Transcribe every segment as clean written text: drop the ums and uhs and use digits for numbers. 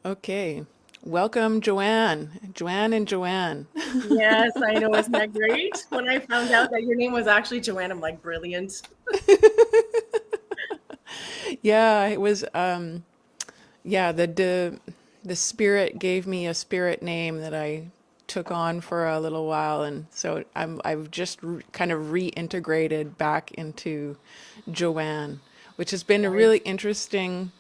Okay. Welcome, Joanne. Joanne and Joanne. Yes, I know. Isn't that great? When I found out that your name was actually Joanne, I'm like, brilliant. Yeah, it was yeah, the spirit gave me a spirit name that I took on for a little while, and so I've just kind of reintegrated back into Joanne, which has been a Right. really interesting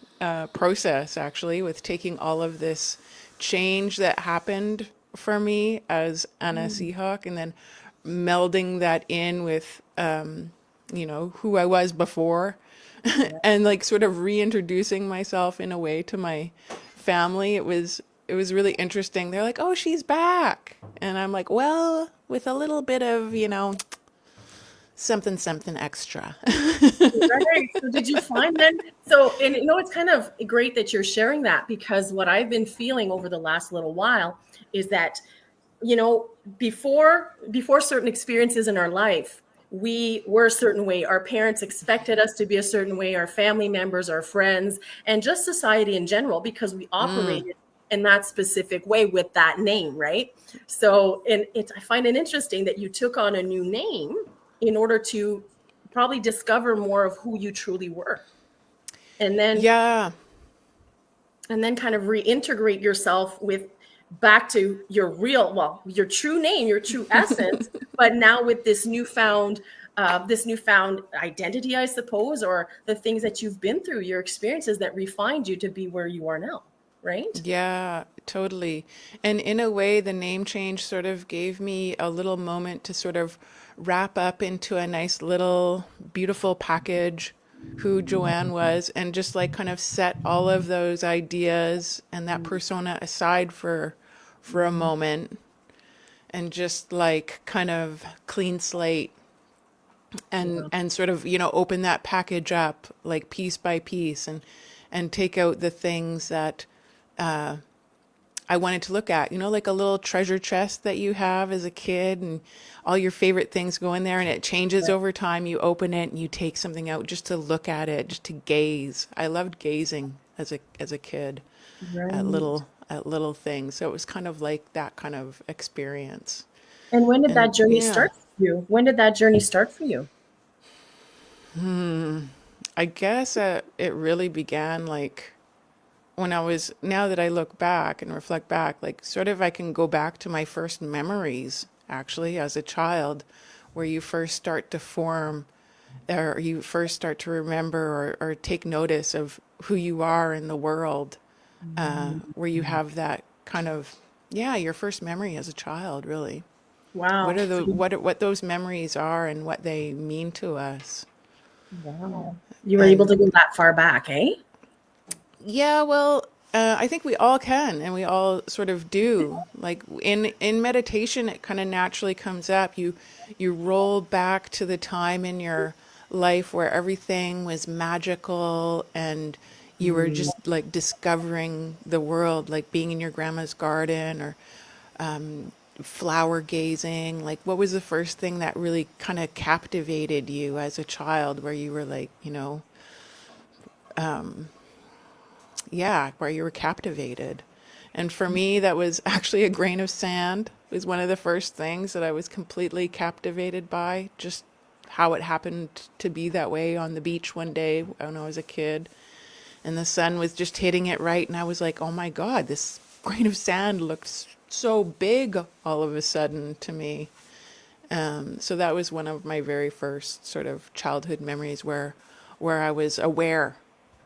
process actually, with taking all of this change that happened for me as Anna Mm, Seahawk, and then melding that in with who I was before, yeah. and like sort of reintroducing myself in a way to my family. It was really interesting. They're like, "Oh, she's back," and I'm like, "Well, with a little bit of something something extra." Right. So did you find then? So, and it's kind of great that you're sharing that because what I've been feeling over the last little while is that, you know, before certain experiences in our life, we were a certain way. Our parents expected us to be a certain way, our family members, our friends, and just society in general, because we Mm, operated in that specific way with that name, right? So, and I find it interesting that you took on a new name in order to probably discover more of who you truly were. And then yeah, kind of reintegrate yourself with back to your real, well, your true name, your true essence, but now with this newfound identity, I suppose, or the things that you've been through, your experiences that refined you to be where you are now, right? yeah, totally. And in a way, the name change sort of gave me a little moment to sort of wrap up into a nice little beautiful package who Joanne was, and just like kind of set all of those ideas and that persona aside for a moment, and just like kind of clean slate, Yeah. and sort of open that package up like piece by piece, and take out the things that I wanted to look at, like a little treasure chest that you have as a kid, and all your favorite things go in there, and it changes over time. You open it and you take something out just to look at it, just to gaze. I loved gazing as a kid at Right. little things. So it was kind of like that kind of experience. And when did that And journey yeah, start for you? When did that journey start for you? I guess it really began like when I was, now that I look back and reflect back, like sort of I can go back to my first memories actually as a child, where you first start to form, or you first start to remember, or take notice of who you are in the world, where you have that kind of, yeah, your first memory as a child, really. Wow. What those memories are and what they mean to us. Wow. You were able And to go that far back, eh? yeah, well, I think we all can, and we all sort of do. Like in meditation, it kind of naturally comes up. You roll back to the time in your life where everything was magical, and you were Mm, just like discovering the world, like being in your grandma's garden, or flower gazing. Like, what was the first thing that really kind of captivated you as a child, where you were like, yeah, where you were captivated. And for me, that was actually a grain of sand. It was one of the first things that I was completely captivated by, just how it happened to be that way on the beach one day when I was a kid. And the sun was just hitting it right. And I was like, oh my God, this grain of sand looks so big all of a sudden to me. So that was one of my very first sort of childhood memories, where I was aware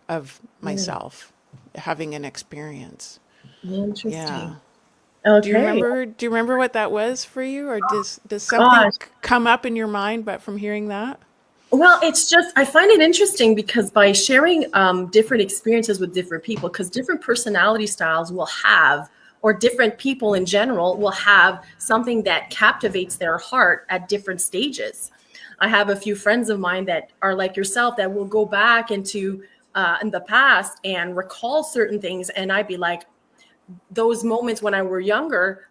of mm, myself having an experience. interesting. Yeah. Okay. Do you remember what that was for you, or does something Gosh. come up in your mind but from hearing that? Well, it's just, I find it interesting because by sharing different experiences with different people, because different personality styles will have, or different people in general will have something that captivates their heart at different stages. I have a few friends of mine that are like yourself that will go back into in the past and recall certain things, and I'd be like, those moments when I were younger,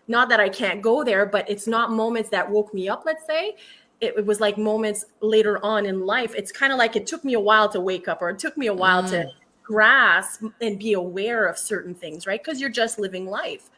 not that I can't go there, but it's not moments that woke me up, let's say. It was like moments later on in life. It's kind of like it took me a while to wake up, or it took me a while to grasp and be aware of certain things, right? Because you're just living life.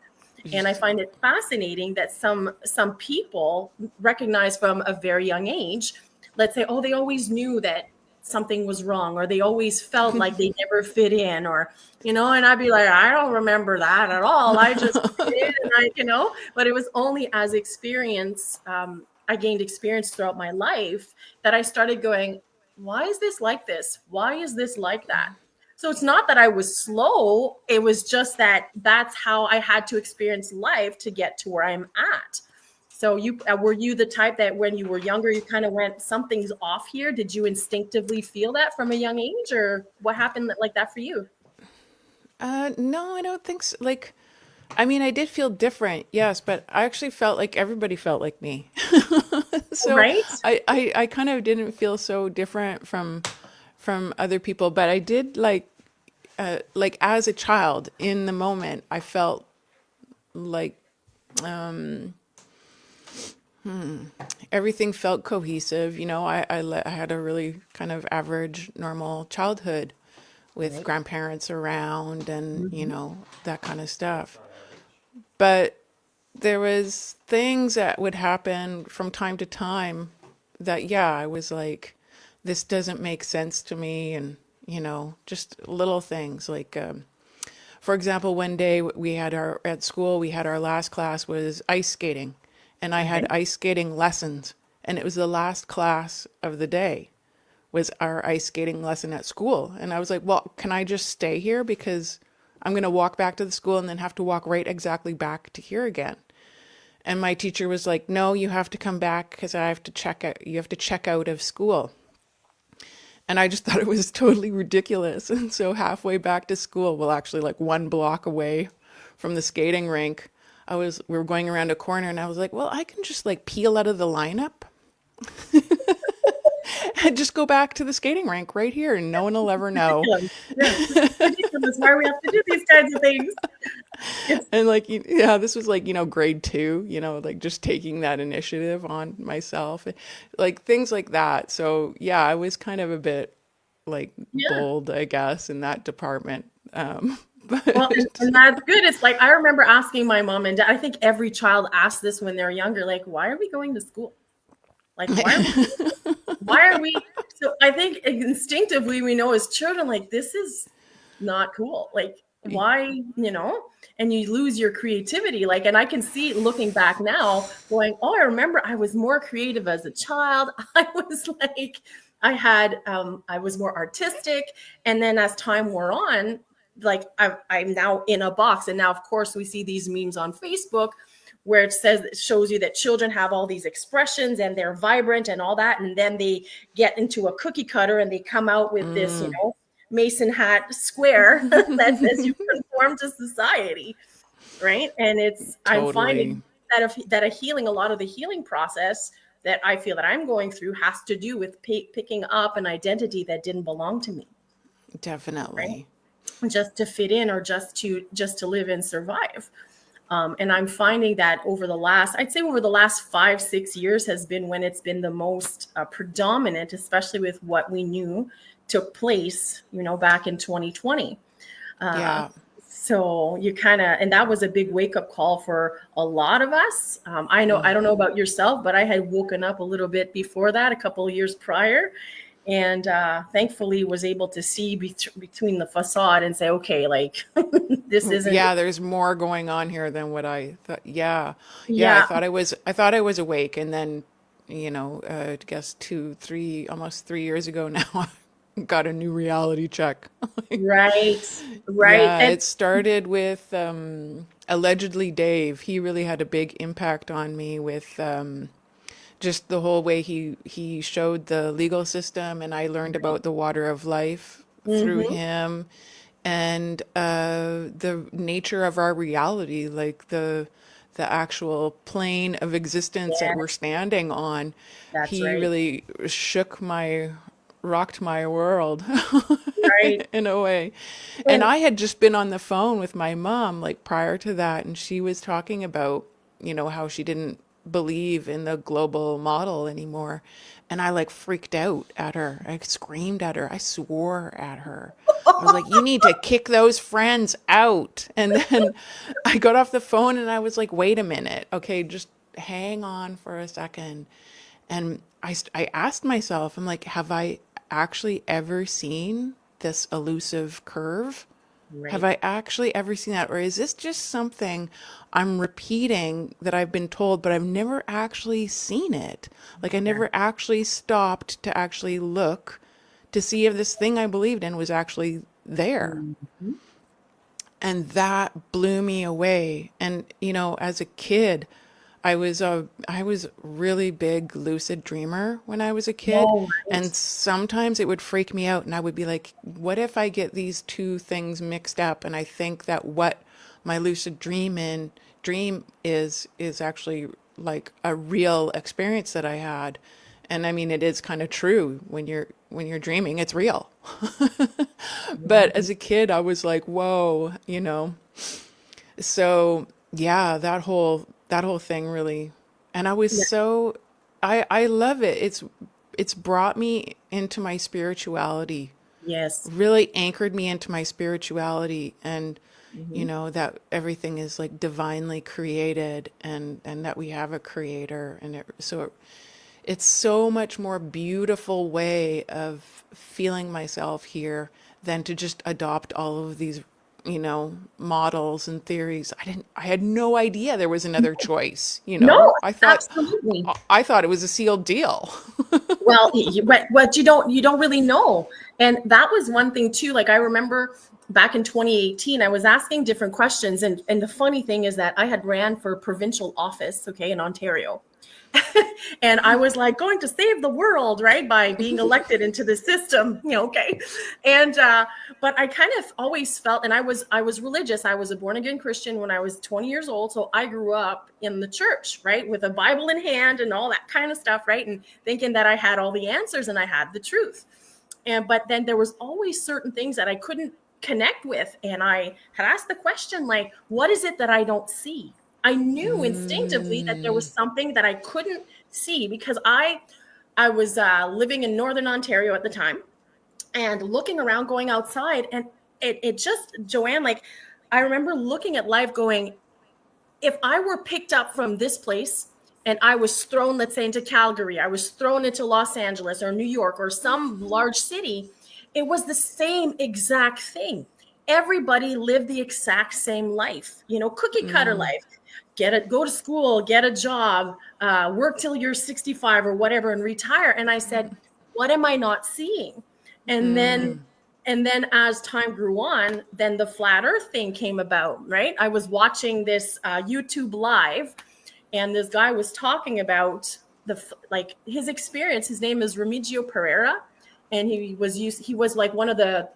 And I find it fascinating that some people recognize from a very young age, let's say, oh, they always knew that something was wrong, or they always felt like they never fit in, or, and I'd be like, I don't remember that at all. I just did, and but it was only as experience, I gained experience throughout my life, that I started going, why is this like this? Why is this like that? So it's not that I was slow. It was just that that's how I had to experience life to get to where I'm at. So you were you the type that when you were younger, you kind of went, something's off here? Did you instinctively feel that from a young age, or what happened like that for you? No, I don't think so. Like, I mean, I did feel different, yes, but I actually felt like everybody felt like me. So Right? I kind of didn't feel so different from other people, but I did like as a child in the moment, I felt like everything felt cohesive. I had a really kind of average, normal childhood with Right. grandparents around and, Mm-hmm. that kind of stuff. But there was things that would happen from time to time that, yeah, I was like, this doesn't make sense to me. And, just little things like, for example, one day at school, we had our last class was ice skating, and I had Okay. ice skating lessons, and it was the last class of the day was our ice skating lesson at school. And I was like, well, can I just stay here? Because I'm going to walk back to the school and then have to walk right exactly back to here again. And my teacher was like, no, you have to come back because I have to check out, you have to check out of school. And I just thought it was totally ridiculous. And so halfway back to school, well, actually like one block away from the skating rink, we were going around a corner and I was like, well, I can just like peel out of the lineup and just go back to the skating rink right here and no one will ever know. Ridiculous. Yeah, this is ridiculous. Why do we have to do these kinds of things? It's And like, yeah, this was like, grade two, like just taking that initiative on myself, like things like that. So yeah, I was kind of a bit like yeah. bold, I guess, in that department. Well, But and that's good. It's like I remember asking my mom and dad. I think every child asks this when they're younger, like, why are we going to school? Like, why are we so I think instinctively we know as children, like, this is not cool. Like, why, and you lose your creativity. Like, and I can see looking back now, going, oh, I remember I was more creative as a child. I was like, I was more artistic. And then as time wore on, like I'm now in a box. And now, of course, we see these memes on Facebook where it shows you that children have all these expressions and they're vibrant and all that, and then they get into a cookie cutter and they come out with this, Mason hat square that says you conform to society, right? And I'm finding totally, that a lot of the healing process that I feel that I'm going through has to do with picking up an identity that didn't belong to me, right? definitely. Just to fit in, or just to live and survive. And I'm finding that I'd say over the last 5, 6 years has been when it's been the most predominant, especially with what we knew took place, back in 2020. Uh, Yeah. so and that was a big wake up call for a lot of us. I don't know about yourself, but I had woken up a little bit before that, a couple of years prior, and thankfully was able to see between the facade and say, okay, like this isn't, Yeah, there's more going on here than what I thought. Yeah. Yeah, yeah. I thought I was awake and then, I guess almost 3 years ago now, I got a new reality check. Right, right. Yeah, And it started with allegedly Dave. He really had a big impact on me with just the whole way he showed the legal system, and I learned about the water of life through hmm him, and the nature of our reality, like the actual plane of existence that yeah, we're standing on. that's He right. really rocked my world Right. in a way. And And I had just been on the phone with my mom like prior to that, and she was talking about, how she didn't believe in the global model anymore. And I like freaked out at her. I screamed at her. I swore at her. I was like, you need to kick those friends out. And then I got off the phone and I was like, wait a minute. Okay, just hang on for a second. And I asked myself, I'm like, have I actually ever seen this elusive curve? Have Right. I actually ever seen that? Or is this just something I'm repeating that I've been told, but I've never actually seen it? Like, I Yeah. never actually stopped to actually look to see if this thing I believed in was actually there. Mhm. And that blew me away. And, as a kid, I was really big lucid dreamer when I was a kid, Oh, and right. sometimes it would freak me out and I would be like, what if I get these two things mixed up and I think that what my lucid dream is actually like a real experience that I had. And I mean, it is kind of true when you're dreaming, it's real. But Mhm. as a kid, I was like, whoa. So yeah, that whole thing really, and I was Yeah. so, I love it. It's brought me into my spirituality, Yes. really anchored me into my spirituality, and Hmm. that everything is like divinely created, and that we have a creator, and it's so much more beautiful way of feeling myself here than to just adopt all of these, models and theories. I had no idea there was another choice, No, I thought absolutely. I thought it was a sealed deal. Well, what you don't really know. And that was one thing too. Like I remember back in 2018, I was asking different questions. And the funny thing is that I had ran for provincial office, okay, in Ontario. And I was like going to save the world, right, by being elected into the system, okay. And but I kind of always felt, and I was religious. I was a born again Christian when I was 20 years old, so I grew up in the church, right, with a Bible in hand and all that kind of stuff, right, and thinking that I had all the answers and I had the truth. And but then there was always certain things that I couldn't connect with, and I had asked the question like, what is it that I don't see? I knew instinctively that there was something that I couldn't see because I was living in northern Ontario at the time and looking around, going outside, and it just, Joanne, like I remember looking at life going, if I were picked up from this place and I was thrown, let's say, into Calgary, I was thrown into Los Angeles or New York or some large city, it was the same exact thing. Everybody lived the exact same life, cookie cutter life. Get it, go to school, get a job, work till you're 65 or whatever, and retire. And I said, what am I not seeing? And then and then as time grew on, then the flat earth thing came about, right? I was watching this YouTube live, and this guy was talking about like his experience. His name is Remigio Pereira, and he was like one of the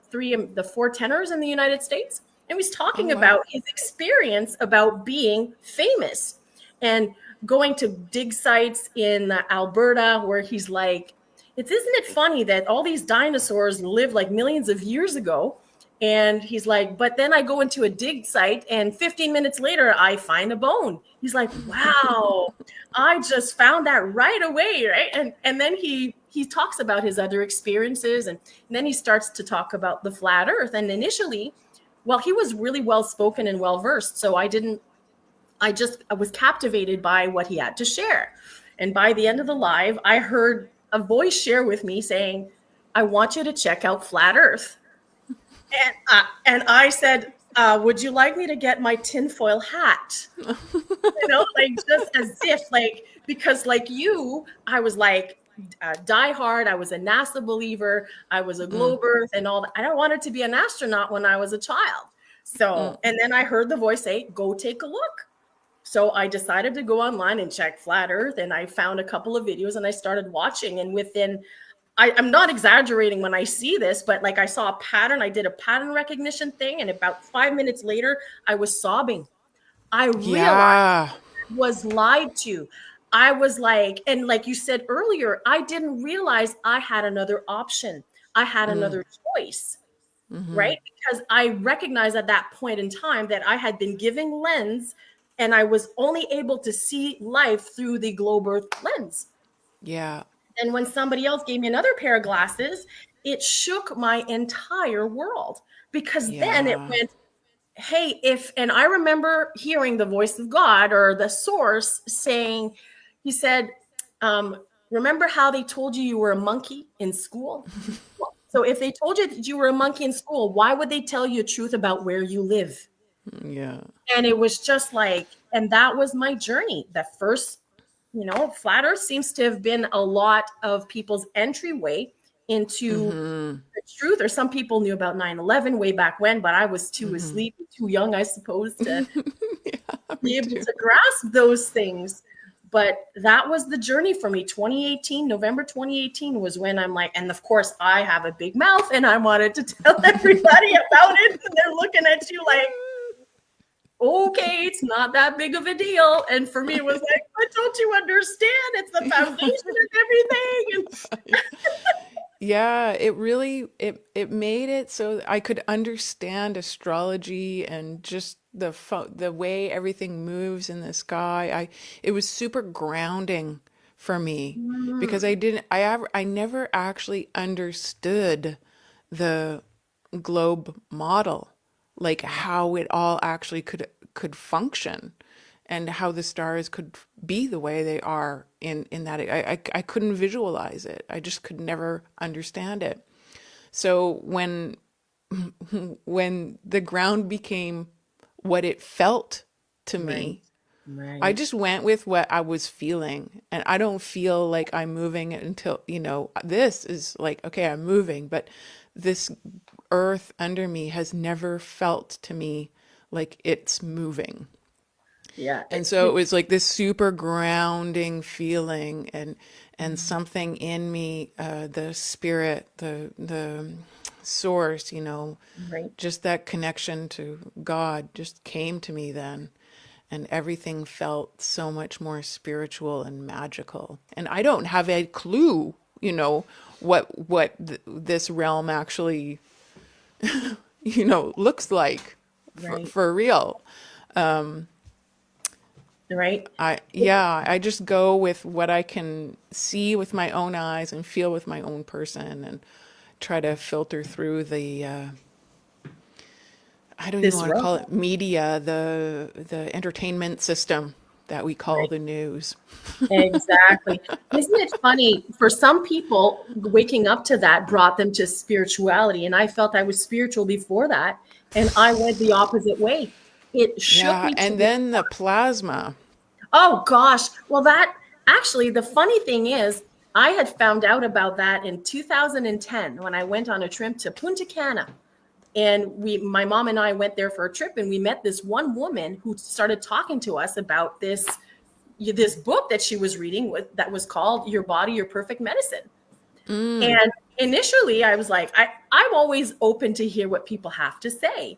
four tenors in the United States, and he was Oh talking wow. about his experience about being famous and going to dig sites in Alberta where he's like, isn't it funny that all these dinosaurs lived like millions of years ago? And he's like, but then I go into a dig site and 15 minutes later, I find a bone. He's like, wow, I just found that right away. Right. And then he talks about his other experiences, and then he starts to talk about the flat earth. And initially, well, he was really well spoken and well versed. So I was captivated by what he had to share. And by the end of the live, I heard a voice share with me saying, I want you to check out Flat Earth. And I said, would you like me to get my tinfoil hat? Like just as if, like, because like you, I was like, die hard. I was a NASA believer. I was a globe earth and all that. I don't wanted to be an astronaut when I was a child. So, and then I heard the voice say, go take a look. So I decided to go online and check flat earth, and I found a couple of videos and I started watching. And I'm not exaggerating when I see this, but like I saw a pattern. I did a pattern recognition thing, and about 5 minutes later, I was sobbing. I realized Yeah. I was lied to. I was like, and like you said earlier, I didn't realize I had another option. I had another choice, right? Because I recognized at that point in time that I had been giving lens and I was only able to see life through the globe earth lens. Yeah. And when somebody else gave me another pair of glasses, it shook my entire world because then it Yeah. went, hey, if, and I remember hearing the voice of God or the source saying, he said, remember how they told you you were a monkey in school? So if they told you that you were a monkey in school, why would they tell you a truth about where you live? Yeah. And it was just like, and that was my journey. The first, flat earth seems to have been a lot of people's entryway into Mm-hmm. the truth. Or some people knew about 9/11 way back when, but I was too Mm-hmm. asleep, too young, I suppose, to Yeah, me be able too. to grasp those things. But that was the journey for me. 2018, November 2018 was when I'm like, and of course I have a big mouth and I wanted to tell everybody about it. And they're looking at you like, okay, it's not that big of a deal. And for me, it was like, but don't you understand? It's the foundation of everything. And Yeah, it really it made it so I could understand astrology and just the way everything moves in the sky. It was super grounding for me because I never actually understood the globe model, like how it all actually could function and how the stars could be the way they are in that I couldn't visualize it. I just could never understand it. So when the ground became what it felt to right, me, I right. just went with what I was feeling. And I don't feel like I'm moving until, this is like, okay, I'm moving, but this earth under me has never felt to me like it's moving. Yeah. And so it was like this super grounding feeling, and something in me, the spirit, the source, Right. just that connection to God just came to me then. And everything felt so much more spiritual and magical. And I don't have a clue, what this realm actually, looks like Right. for real. Right. I just go with what I can see with my own eyes and feel with my own person, and try to filter through the I don't even This want to road. call it media, the entertainment system that we call Right. the news. Exactly. Isn't it funny? For some people, waking up to that brought them to spirituality. And I felt I was spiritual before that. And I went the opposite way. It shook Yeah, me to and the then the plasma. oh gosh. Well, that actually, the funny thing is, I had found out about that in 2010 when I went on a trip to Punta Cana. And my mom and I went there for a trip, and we met this one woman who started talking to us about this book that she was reading that was called Your Body, Your Perfect Medicine. Mm, And initially I was like, I'm always open to hear what people have to say.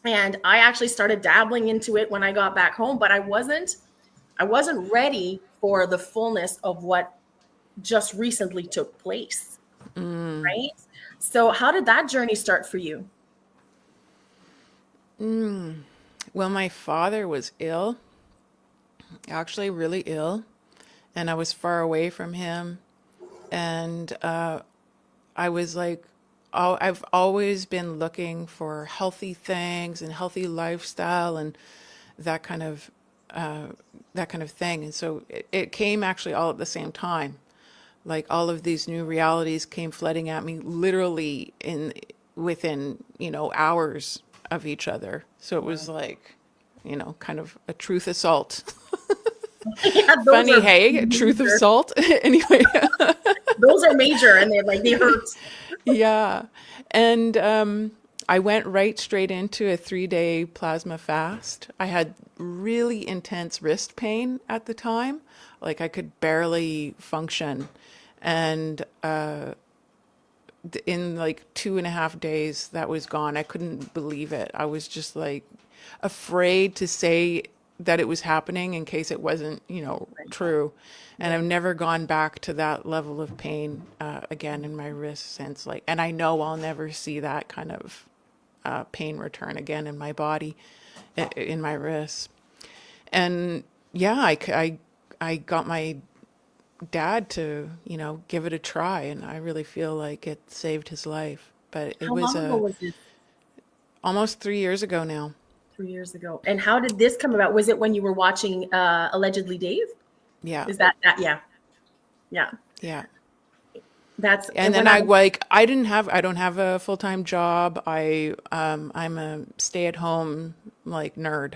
And I actually started dabbling into it when I got back home, but I wasn't ready for the fullness of what just recently took place. mm, Right. So how did that journey start for you? mm. Well, my father was ill, actually really ill, and I was far away from him. And I was like, oh, I've always been looking for healthy things and healthy lifestyle and that kind of uh, that kind of thing. And so it came actually all at the same time. Like all of these new realities came flooding at me literally in within, hours of each other. So it was Wow. like, kind of a truth assault. Yeah, those Funny, are hey, truth major. assault. Anyway, Those are major, and they hurt. yeah. And I went right straight into a 3-day plasma fast. I had really intense wrist pain at the time. Like I could barely function. And in like 2.5 days, that was gone. I couldn't believe it. I was just like afraid to say that it was happening in case it wasn't, Right. true. And I've Right. never gone back to that level of pain again in my wrist since. Like, and I know I'll never see that kind of pain return again in my body, in my wrists. And yeah, I got my dad to, give it a try. And I really feel like it saved his life. But it How was long ago was this? almost 3 years ago now. 3 years ago. And how did this come about? Was it when you were watching Allegedly Dave? Yeah. Is that yeah. Yeah. Yeah. That's And and then when I I don't have a full-time job. I'm a stay-at-home like nerd.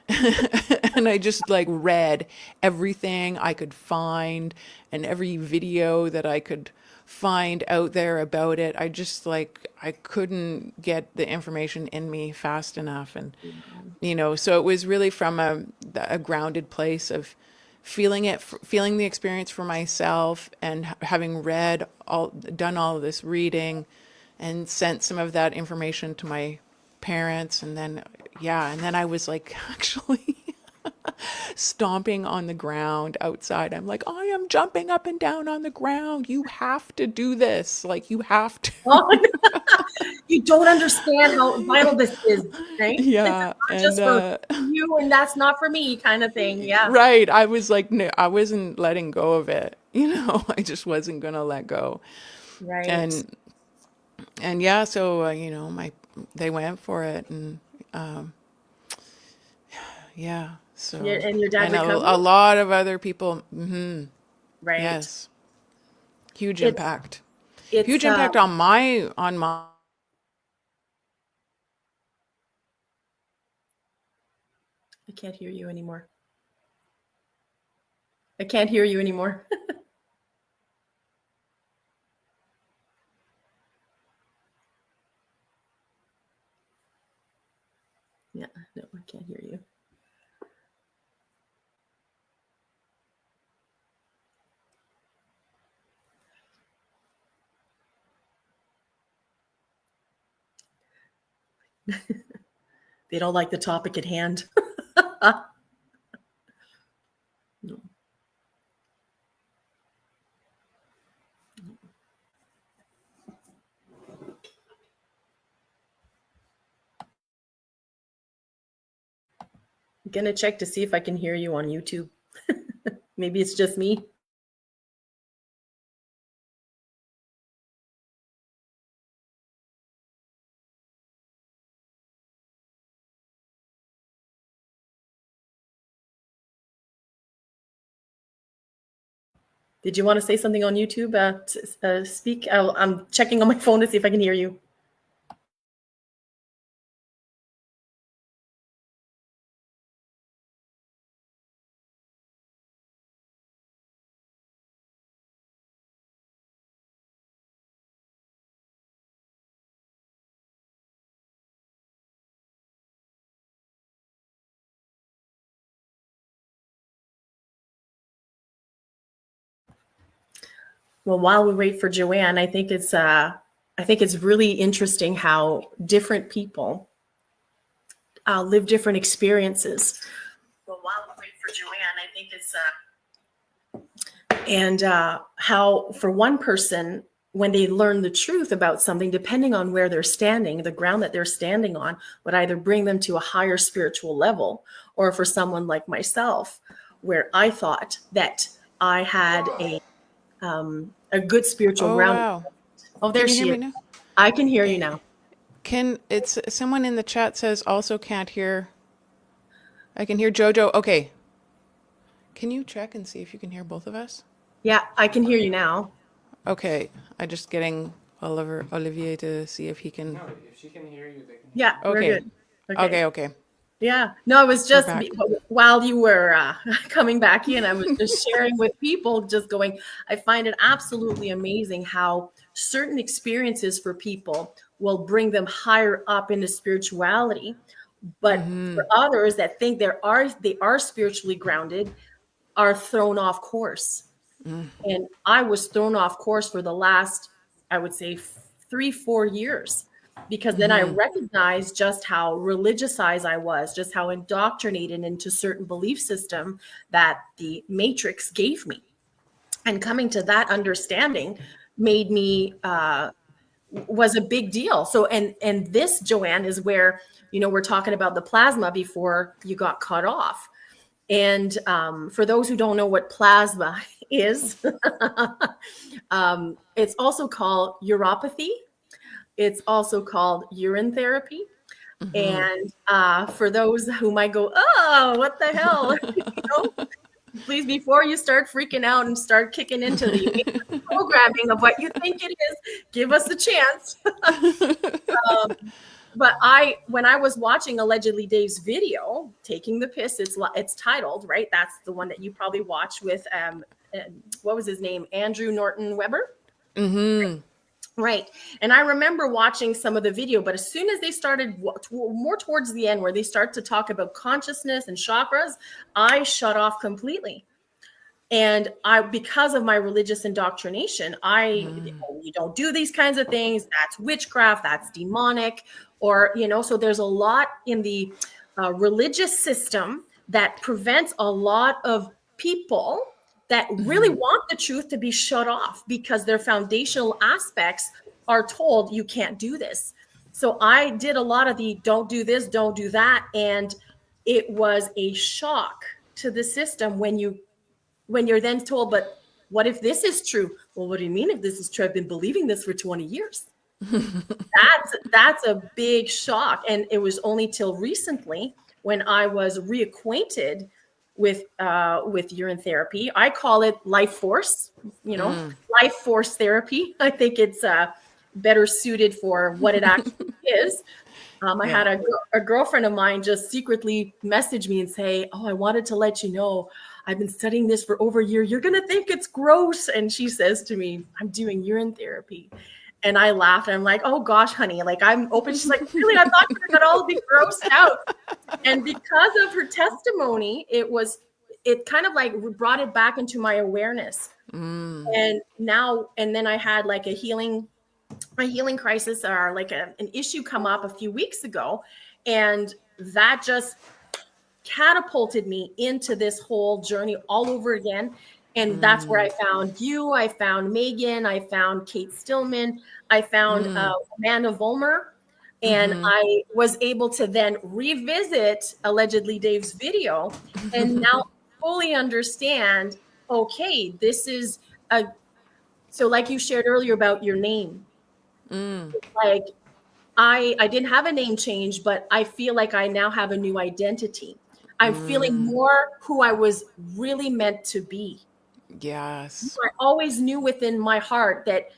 And I just like read everything I could find and every video that I could find out there about it. I couldn't get the information in me fast enough. And, so it was really from a grounded place of feeling the experience for myself and having done all of this reading and sent some of that information to my parents. And then, yeah, and then I was like, actually stomping on the ground outside. I'm like, I am jumping up and down on the ground. You have to do this. Like, you have to. you don't understand how vital this is, right? This is Yeah. not And, just for you and that's not for me kind of thing. Yeah. right. I was like, no, I wasn't letting go of it. I just wasn't going to let go. Right. And, and yeah, so, they went for it. And, yeah. So, And your dad and recovered? a lot of other people, hmm Right. yes, huge It's impact. Huge it's impact on my. I can't hear you anymore. I can't hear you anymore. Yeah, no, I can't hear you. They don't like the topic at hand. No. I'm gonna check to see if I can hear you on YouTube. Maybe it's just me. Did you want to say something on YouTube? Speak. I'm checking on my phone to see if I can hear you. Well, while we wait for Joanne, I think it's really interesting how different people live different experiences. Well, while we wait for Joanne, I think it's and how for one person when they learn the truth about something, depending on where they're standing, the ground that they're standing on would either bring them to a higher spiritual level, or for someone like myself, where I thought that I had a good spiritual Oh ground. wow! Oh, Can there you hear she is. me now? I can hear you now. It's someone in the chat says also can't hear. I can hear JoJo. Okay. Can you check and see if you can hear both of us? Yeah, I can hear you now. Okay. I just getting Olivier to see if he can. No, if she can hear you, they can hear Yeah, you. we're Okay. good. Okay. Okay. Yeah. No, it was We're just back. while you were coming back in, I was just sharing with people, just going, I find it absolutely amazing how certain experiences for people will bring them higher up into spirituality. But for others that think they are spiritually grounded, are thrown off course. And I was thrown off course for the last, I would say, 3-4 years, because then I recognized just how religiousized I was, just how indoctrinated into certain belief system that the matrix gave me. And coming to that understanding made me was a big deal. So and this, Joanne, is where we're talking about the plasma before you got cut off. And for those who don't know what plasma is, it's also called uropathy. It's also called urine therapy. And for those who might go, oh, what the hell? Please, before you start freaking out and start kicking into the programming of what you think it is, give us a chance. But when I was watching allegedly Dave's video, taking the piss, it's titled, right? That's the one that you probably watched with, what was his name? Andrew Norton Weber. Right. And I remember watching some of the video, but as soon as they started more towards the end, where they start to talk about consciousness and chakras, I shut off completely. And because of my religious indoctrination, you don't do these kinds of things. That's witchcraft. That's demonic. Or, so there's a lot in the religious system that prevents a lot of people that really want the truth to be shut off because their foundational aspects are told you can't do this. So I did a lot of the don't do this, don't do that. And it was a shock to the system when you're then told, but what if this is true? Well, what do you mean if this is true? I've been believing this for 20 years. That's a big shock. And it was only till recently when I was reacquainted with urine therapy. I call it life force, life force therapy. I think it's better suited for what it actually is. I had a girlfriend of mine just secretly message me and say, oh, I wanted to let you know I've been studying this for over a year. You're going to think it's gross. And she says to me, I'm doing urine therapy. And I laughed. And I'm like, oh, gosh, honey, like I'm open. She's like, really? I thought you were going to all be grossed out. And because of her testimony, it kind of like brought it back into my awareness. And then I had like a healing crisis or like an issue come up a few weeks ago. And that just catapulted me into this whole journey all over again. And that's where I found you. I found Megan. I found Kate Stillman. I found Amanda Vollmer. And I was able to then revisit allegedly Dave's video and now fully understand, okay, this is so like you shared earlier about your name. Like I didn't have a name change, but I feel like I now have a new identity. I'm feeling more who I was really meant to be. Yes. I always knew within my heart that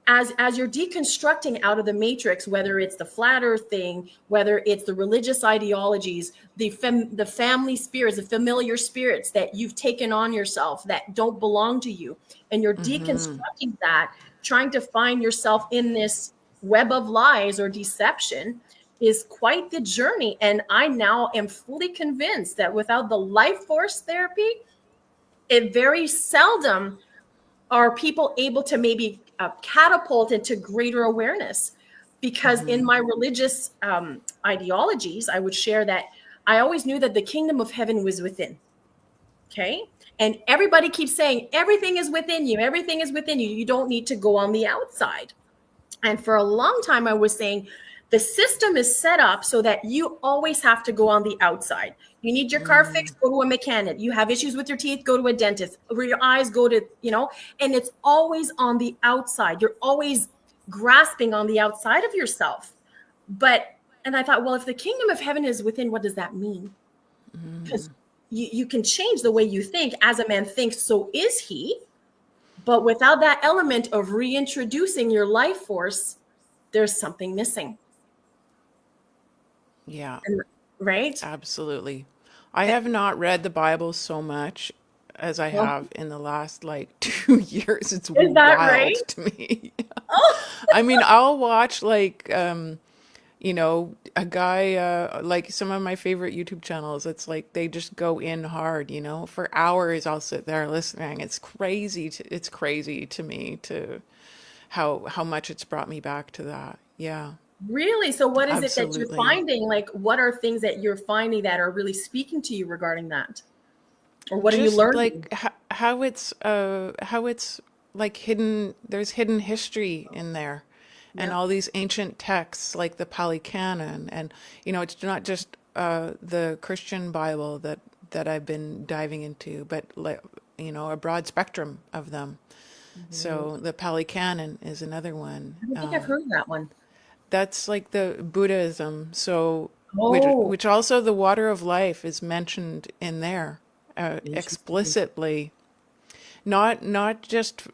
as you're deconstructing out of the matrix, whether it's the flat earth thing, whether it's the religious ideologies, the family spirits, the familiar spirits that you've taken on yourself that don't belong to you, and you're deconstructing that, trying to find yourself in this web of lies or deception is quite the journey. And I now am fully convinced that without the life force therapy, it very seldom are people able to maybe catapult into greater awareness. Because in my religious ideologies, I would share that I always knew that the kingdom of heaven was within. Okay. And everybody keeps saying, everything is within you. Everything is within you. You don't need to go on the outside. And for a long time, I was saying the system is set up so that you always have to go on the outside. You need your car fixed, go to a mechanic. You have issues with your teeth, go to a dentist. Over your eyes, go to, and it's always on the outside. You're always grasping on the outside of yourself. And I thought, well, if the kingdom of heaven is within, what does that mean? Because you can change the way you think. As a man thinks, so is he. But without that element of reintroducing your life force, there's something missing. Yeah. Right? Absolutely. I have not read the Bible so much as I have in the last 2 years. It's Is that wild right? to me. Oh, I mean, I'll watch a guy, like some of my favorite YouTube channels. It's like they just go in hard, for hours. I'll sit there listening. It's crazy. It's crazy to me to how much it's brought me back to that. Yeah, really? So what is it that you're absolutely. finding? Like, what are things that you're finding that are really speaking to you regarding that? Or what are you Just learning? like how it's like hidden. There's hidden history in there, and Yeah. all these ancient texts like the Pali Canon, and it's not just the Christian Bible that that I've been diving into, but a broad spectrum of them. Mhm. So the Pali Canon is another one. I don't think I've heard of that one. That's like the Buddhism. So Oh, which also the water of life is mentioned in there interesting. explicitly. Not just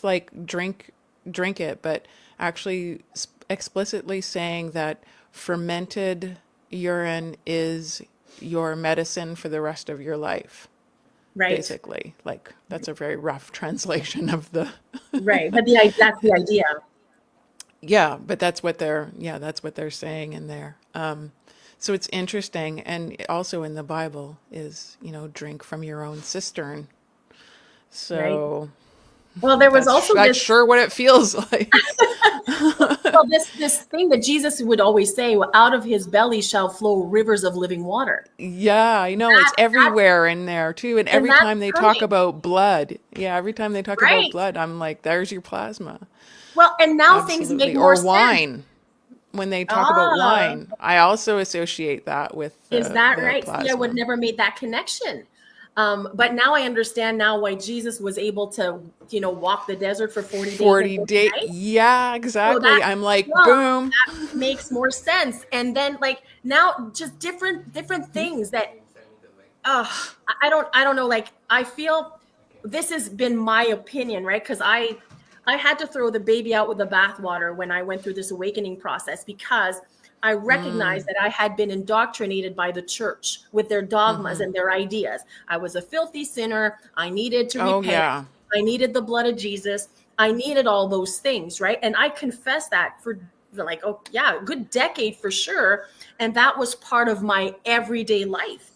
like drink it, but actually explicitly saying that fermented urine is your medicine for the rest of your life. Right, Basically, like that's a very rough translation of the right. But that's the idea. yeah, but that's what they're saying in there. So it's interesting, and also in the Bible is drink from your own cistern. Right. So Well, there was that's also that's this. sure what it feels like. Well, this thing that Jesus would always say, well, out of his belly shall flow rivers of living water. Yeah, I know it's That everywhere in there too. And and every that's time they talk coming. about blood, yeah, every time they talk about Right. blood, I'm like, there's your plasma. Well, and now things make Absolutely. more Or sense. wine. When they talk about Ah, wine, I also associate that with is the that the right? See, I would plasma. never made that connection. But now I understand now why Jesus was able to, walk the desert for 40 days and 40 40 day. nights. Yeah, So that, exactly. I'm like, well, boom. that makes more sense. And then like now just different things that I don't know, like I feel this has been my opinion, right? Because I had to throw the baby out with the bathwater when I went through this awakening process because I recognized that I had been indoctrinated by the church with their dogmas and their ideas. I was a filthy sinner. I needed to Oh, repent. yeah. I needed the blood of Jesus. I needed all those things, right? And I confessed that for like, oh yeah, a good decade for sure. And that was part of my everyday life.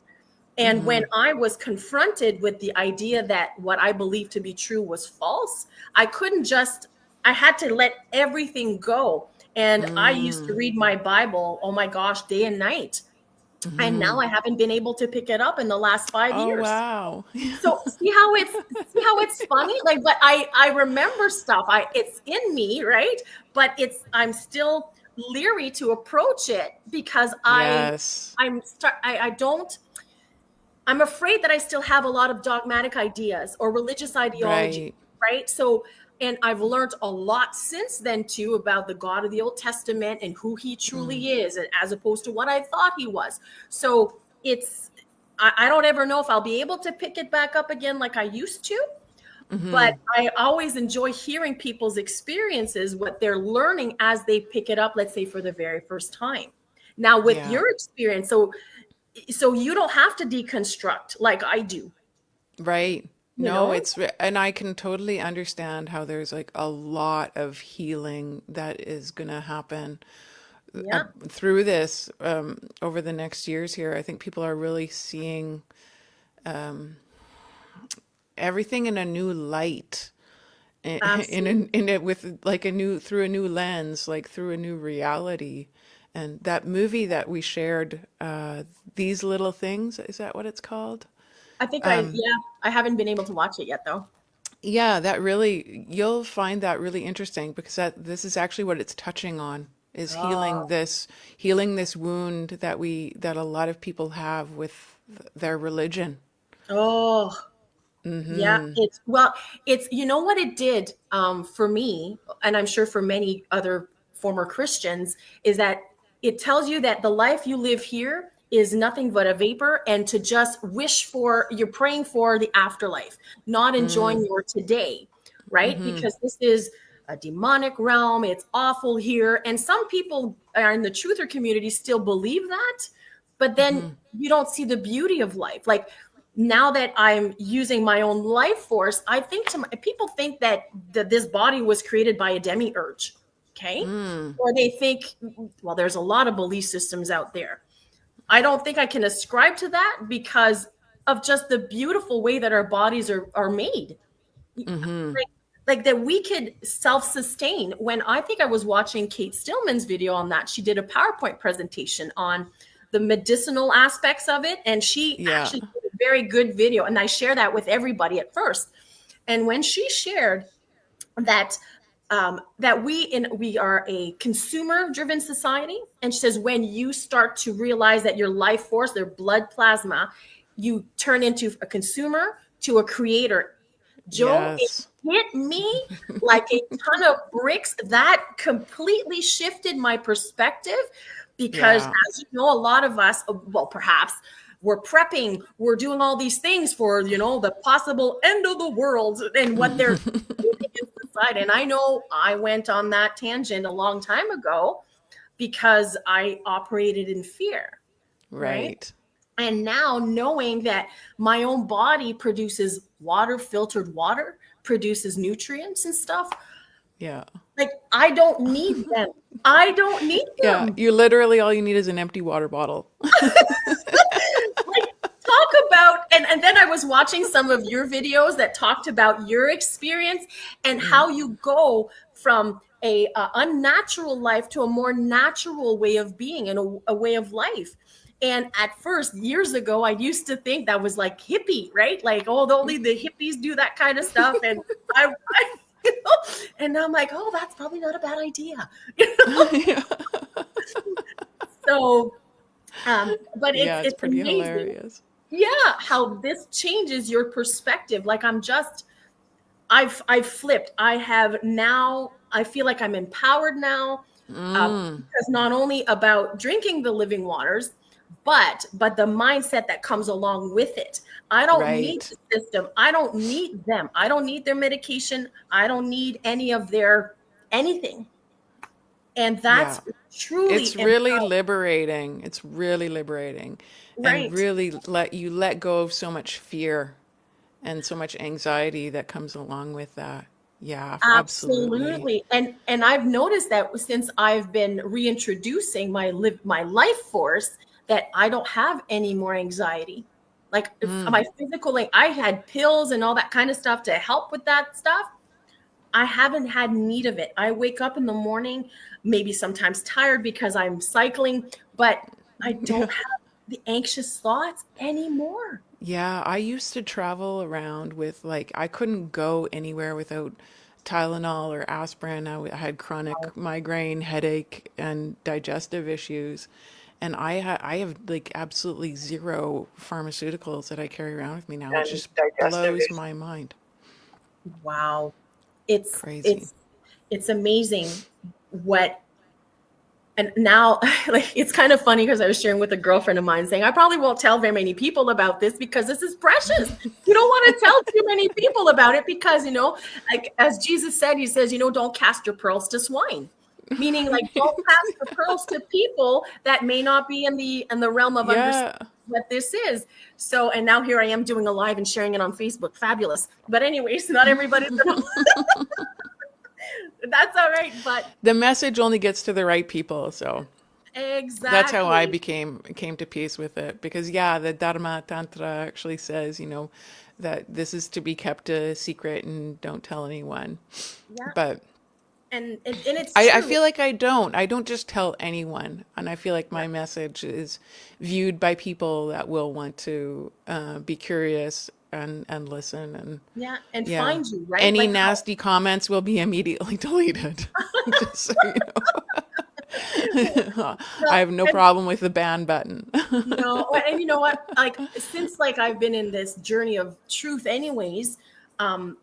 And when I was confronted with the idea that what I believed to be true was false, I couldn't just, I had to let everything go. And I used to read my Bible, oh my gosh, day and night. And now I haven't been able to pick it up in the last five Oh, years. wow. So see how it's funny? Like, but I remember stuff. It's in me, right? But I'm still leery to approach it because Yes. I don't I'm afraid that I still have a lot of dogmatic ideas or religious ideology, Right. right? So, and I've learned a lot since then too about the God of the Old Testament and who he truly is, as opposed to what I thought he was. So I don't ever know if I'll be able to pick it back up again like I used to, but I always enjoy hearing people's experiences, what they're learning as they pick it up, let's say for the very first time. Now, with Yeah. your experience, so you don't have to deconstruct like I do, Right. you No, know? and I can totally understand how there's like a lot of healing that is going to happen Yeah, through this over the next years here. I think people are really seeing everything in a new light, absolutely. in it with like a new through a new lens, like through a new reality. And that movie that we shared, These Little Things, is that what it's called? I think yeah, I haven't been able to watch it yet though. Yeah, you'll find that really interesting because this is actually what it's touching on is Oh, healing this wound that a lot of people have with their religion. oh, yeah. It's you know what it did for me, and I'm sure for many other former Christians, is that it tells you that the life you live here is nothing but a vapor, and to just wish for, you're praying for the afterlife, not enjoying your today, right? Because this is a demonic realm. It's awful here, and some people are in the truther community still believe that, but then you don't see the beauty of life. Like now that I'm using my own life force, I think people think that this body was created by a demiurge, okay? Or they think, well, there's a lot of belief systems out there. I don't think I can ascribe to that because of just the beautiful way that our bodies are made. Like, like that we could self-sustain. When I think I was watching Kate Stillman's video on that, she did a PowerPoint presentation on the medicinal aspects of it, and she Yeah. actually did a very good video. And I share that with everybody at first. And when she shared that that we are a consumer driven society, and she says when you start to realize that your life force, their blood plasma, you turn into a consumer to a creator. Joe, it Yes. hit me like a ton of bricks. That completely shifted my perspective because, Yeah. as you know, a lot of us, well, perhaps we're prepping, we're doing all these things for, the possible end of the world and what they're doing against society. And I know I went on that tangent a long time ago because I operated in fear, right? Right. And now knowing that my own body produces water, filtered water, produces nutrients and stuff, Yeah. like I don't need them. I don't need Yeah. them. You literally, all you need is an empty water bottle. Like talk about, and then I was watching some of your videos that talked about your experience and how you go from a unnatural life to a more natural way of being and a way of life. And at first, years ago, I used to think that was like hippie, right? Like, oh, only the hippies do that kind of stuff. And I and now I'm like, oh, that's probably not a bad idea. Yeah. So, but Yeah, it's it's pretty amazing, hilarious. yeah, how this changes your perspective. Like I've flipped. I have now. I feel like I'm empowered now, Mm, because not only about drinking the living waters, but the mindset that comes along with it. I don't need right. the system. I don't need them. I don't need their medication. I don't need any of their anything. And Yeah. that's truly It's really empowering, liberating. It's really liberating. And right? really let go of so much fear and so much anxiety that comes along with that. Yeah, absolutely. Absolutely. And I've noticed that since I've been reintroducing my life force, that I don't have any more anxiety. Like if Mm, my physical, like I had pills and all that kind of stuff to help with that stuff. I haven't had need of it. I wake up in the morning, maybe sometimes tired because I'm cycling, but I don't yeah. have the anxious thoughts anymore. Yeah, I used to travel around with like I couldn't go anywhere without Tylenol or aspirin. I had chronic migraine, headache, and digestive issues. And I have like absolutely zero pharmaceuticals that I carry around with me now, which And just digestive blows issues. my mind. Wow. It's Crazy. it's it's amazing what, and now like it's kind of funny because I was sharing with a girlfriend of mine saying I probably won't tell very many people about this because this is precious. You don't want to tell too many people about it because like as Jesus said, he says, don't cast your pearls to swine. Meaning like don't cast the pearls to people that may not be in the realm of understanding Yeah. what this is. So, and now here I am doing a live and sharing it on Facebook. Fabulous. But anyways, not everybody's gonna that's all right. But The message only gets to the right people, so that's how I exactly. came to peace with it. Because yeah, the Dharma Tantra actually says, that this is to be kept a secret and don't tell anyone. Yeah. But And it's I true. feel like I don't just tell anyone, and I feel like Yeah. my message is viewed by people that will want to be curious and listen. And Yeah. And yeah, find you, right? any Like how nasty comments will be immediately deleted. Just so you know, I well, have no and problem with the ban button. no, and you know what? Like since like I've been in this journey of truth anyways, I'm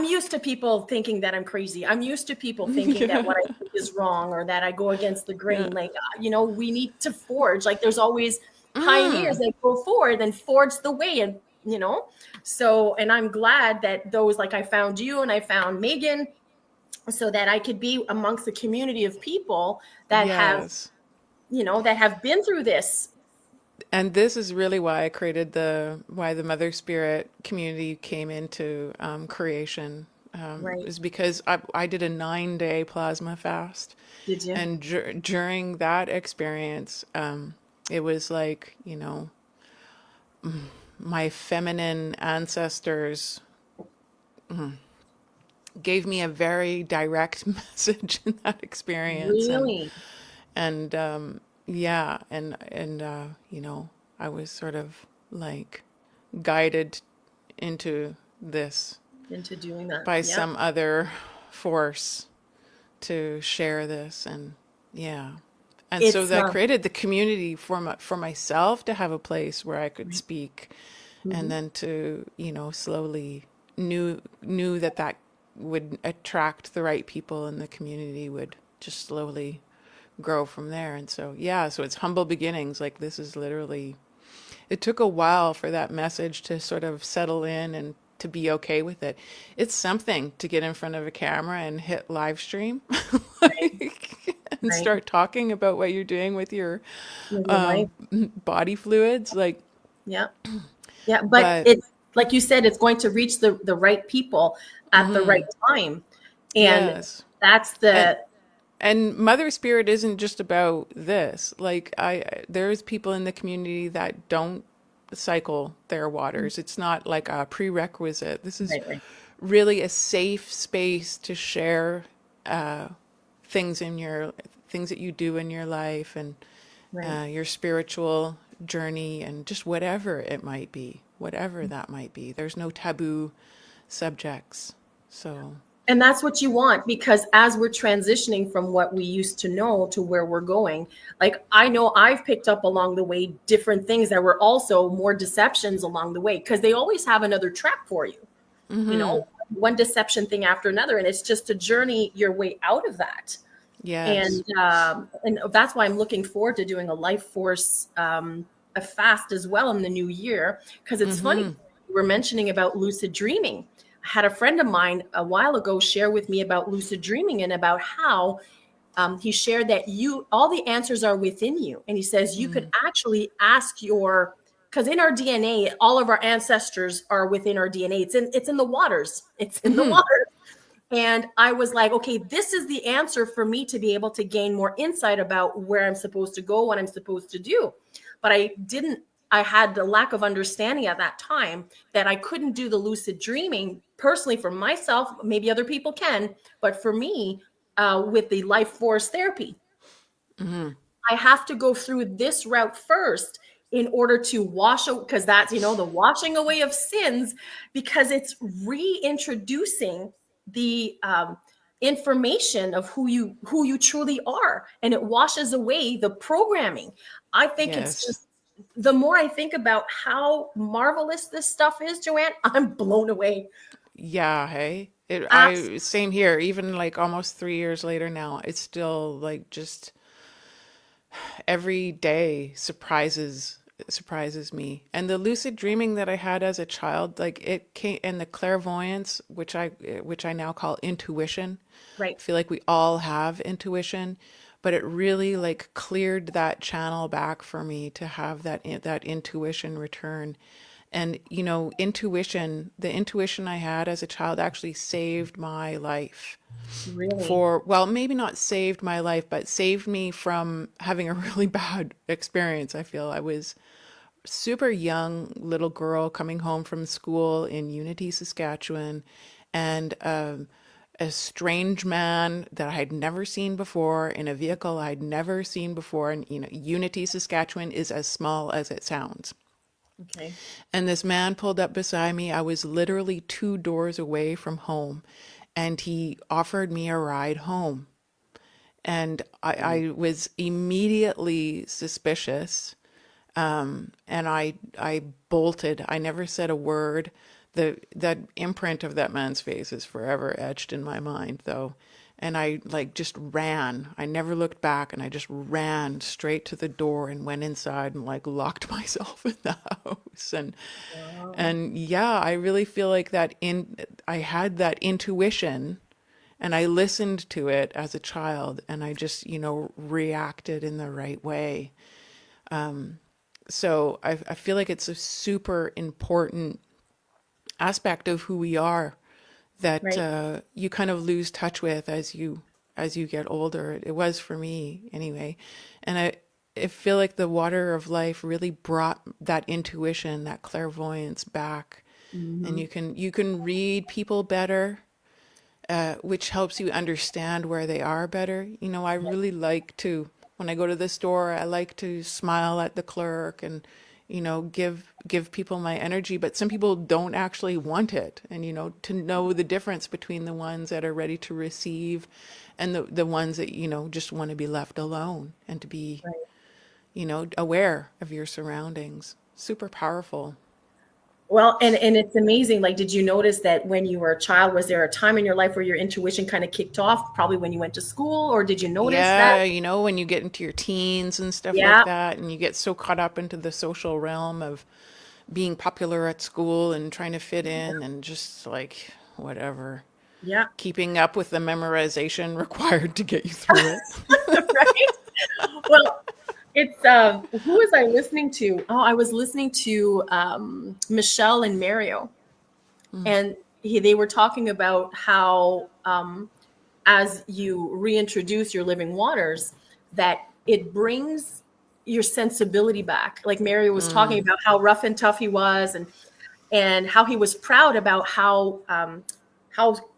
used to people thinking that I'm crazy. I'm used to people thinking that what I Yeah, think is wrong or that I go against the yeah. grain. Like, we need to forge. Like, there's always pioneers Mm, that go forward and forge the way. So, and I'm glad that those, like, I found you and I found Megan so that I could be amongst the community of people that have, yes. that have been through this. And this is really why I created why the Mother Spirit community came into creation. Right. Is because I did a 9-day plasma fast, Did you? and during that experience, it was like, my feminine ancestors gave me a very direct message in that experience, Really and yeah, and I was sort of like guided into this into doing that. by Yeah. some other force to share this, and yeah, And so It's that created the community for for myself to have a place where I could speak, and mhm. then to, slowly knew that that would attract the right people, and the community would just slowly grow from there. And so, yeah, so it's humble beginnings. Like, this is literally, it took a while for that message to sort of settle in and to be okay with it. It's something to get in front of a camera and hit live stream like, and Right. start talking about what you're doing with your With your life. body fluids. Like, Yeah. Yeah. But but it's like you said, it's going to reach the right people at the right time. And yes. that's And the and Mother Spirit isn't just about this. Like, there's people in the community that don't cycle their waters. It's not like a prerequisite. This is right, right, really a safe space to share things in your things that you do in your life, and right. your spiritual journey, and just whatever it might be, whatever that might be. There's no taboo subjects. So, And that's what you want, because as we're transitioning from what we used to know to where we're going, like I know I've picked up along the way different things that were also more deceptions along the way, because they always have another trap for you, one deception thing after another. And it's just to journey your way out of that. yes. And that's why I'm looking forward to doing a life force a fast as well in the new year, because it's funny, we're mentioning about lucid dreaming. I had a friend of mine a while ago share with me about lucid dreaming, and about how he shared that all the answers are within you, and he says you could actually ask your, because in our DNA all of our ancestors are within our DNA. It's in the waters, it's in the water. And I was like, okay, this is the answer for me to be able to gain more insight about where I'm supposed to go, what I'm supposed to do. But I had the lack of understanding at that time that I couldn't do the lucid dreaming personally for myself. Maybe other people can, but for me, with the life force therapy, I have to go through this route first in order to because that's, the washing away of sins, because it's reintroducing the information of who you truly are, and it washes away the programming. I think it's Yes. just, the more I think about how marvelous this stuff is, Joanne, I'm blown away. Yeah, hey. Abs- Same here. Even like almost 3 years later now, it's still like just every day surprises me. And the lucid dreaming that I had as a child, like it came, and the clairvoyance, which I now call intuition. right. I feel like we all have intuition, but it really like cleared that channel back for me to have that intuition return. And the intuition I had as a child actually saved my life. Really. For, well, maybe not saved my life, but saved me from having a really bad experience. I feel I was super young little girl coming home from school in Unity, Saskatchewan, and a strange man that I had never seen before in a vehicle I had never seen before. And Unity, Saskatchewan is as small as it sounds. Okay. And this man pulled up beside me. I was literally 2 doors away from home, and he offered me a ride home. And I was immediately suspicious, and I bolted. I never said a word. That imprint of that man's face is forever etched in my mind, though. And I like just ran. I never looked back, and I just ran straight to the door and went inside and like locked myself in the house. Wow. And yeah, I really feel like I had that intuition, and I listened to it as a child, and I just, reacted in the right way. So I feel like it's a super important aspect of who we are that Right. you kind of lose touch with as you get older. It was for me anyway, and I feel like the water of life really brought that intuition, that clairvoyance back, and Hmm. you can read people better, which helps you understand where they are better. I really like to, when I go to the store, I like to smile at the clerk and, give people my energy, but some people don't actually want it. And, to know the difference between the ones that are ready to receive and the ones that, just want to be left alone and to be, Right. aware of your surroundings. Super powerful. Well, and it's amazing. Like, did you notice that when you were a child, was there a time in your life where your intuition kind of kicked off, probably when you went to school, or did you notice that? Yeah, when you get into your teens and stuff like Yeah, that, and you get so caught up into the social realm of being popular at school and trying to fit in and just like whatever, yeah, keeping up with the memorization required to get you through it. right. Well, it's who was I listening to? Oh, I was listening to Michelle and Mario, and they were talking about how as you reintroduce your living waters, that it brings your sensibility back. Like Mario was talking about how rough and tough he was, and how he was proud about how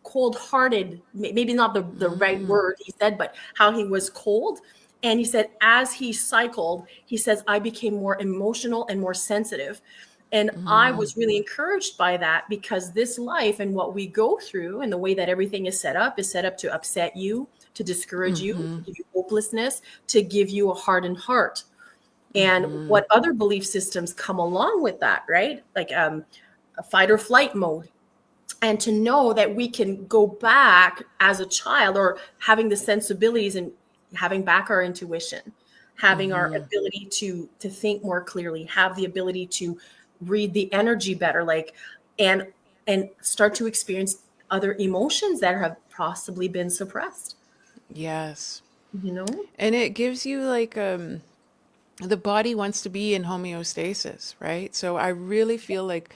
cold-hearted, maybe not the right word he said, but how he was cold. And he said, as he cycled, he says, I became more emotional and more sensitive. And I was really encouraged by that, because this life and what we go through and the way that everything is set up to upset you, to discourage you, to give you hopelessness, to give you a hardened heart. And what other belief systems come along with that, right? Like a fight or flight mode. And to know that we can go back as a child, or having the sensibilities and having back our intuition, having our ability to think more clearly, have the ability to read the energy better, like, and start to experience other emotions that have possibly been suppressed, Yes. you know? And it gives you like the body wants to be in homeostasis, right? So I really feel like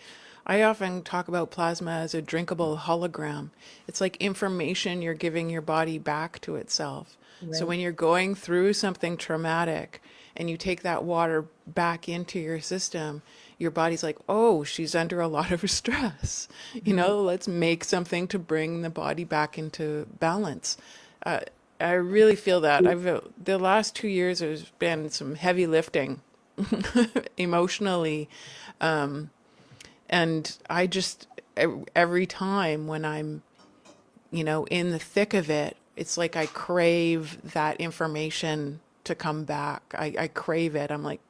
I often talk about plasma as a drinkable hologram. It's like information you're giving your body back to itself. So Right. when you're going through something traumatic and you take that water back into your system, your body's like, oh, she's under a lot of stress. Let's make something to bring the body back into balance. Uh, I really feel that. The last 2 years there's been some heavy lifting emotionally, and I just every time when I'm in the thick of it, it's like I crave that information to come back. I crave it. I'm like,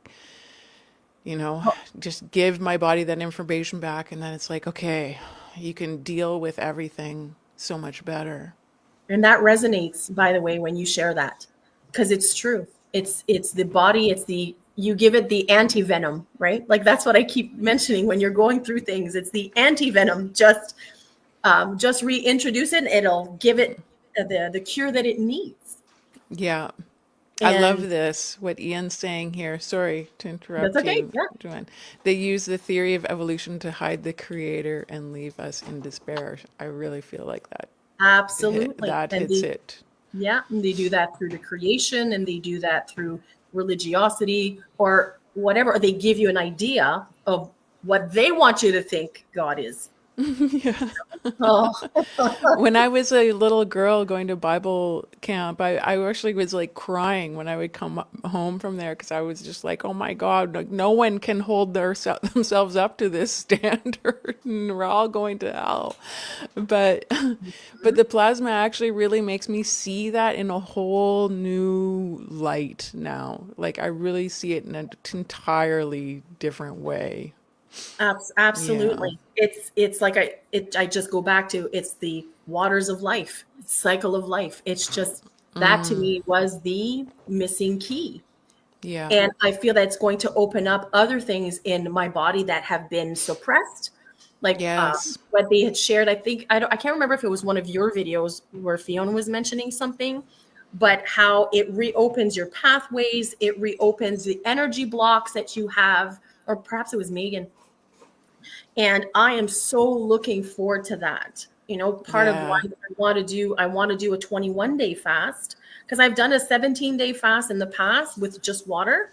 just give my body that information back, and then it's like, okay, you can deal with everything so much better. And that resonates, by the way, when you share that, because it's true. It's the body. It's the, you give it the anti venom, right? Like, that's what I keep mentioning when you're going through things. It's the anti venom. Just reintroduce it. It'll give it the cure that it needs. Yeah. I love And this, what Ian's saying here. Sorry to that's interrupt okay. you, Yeah, Joanne. They use the theory of evolution to hide the creator and leave us in despair. I really feel like absolutely. that And hits the it. Yeah, and they do that through the creation, and they do that through religiosity or whatever. They give you an idea of what they want you to think God is. Yeah. Oh, When I was a little girl going to Bible camp, I actually was like crying when I would come home from there because I was just like, oh my God, like, no one can hold themselves up to this standard and we're all going to hell. But but the plasma actually really makes me see that in a whole new light now. Like I really see it in an entirely different way. Yeah. absolutely. It's like I just go back to, it's the waters of life, cycle of life. It's just, that to me was the missing key. Yeah. And I feel that it's going to open up other things in my body that have been suppressed. Like Yes. what they had shared, I think, I can't remember if it was one of your videos where Fiona was mentioning something, but how it reopens your pathways, it reopens the energy blocks that you have, or perhaps it was Megan. And I am so looking forward to that. You know, part of why Yeah. I want to do a 21-day fast, because I've done a 17-day fast in the past with just water,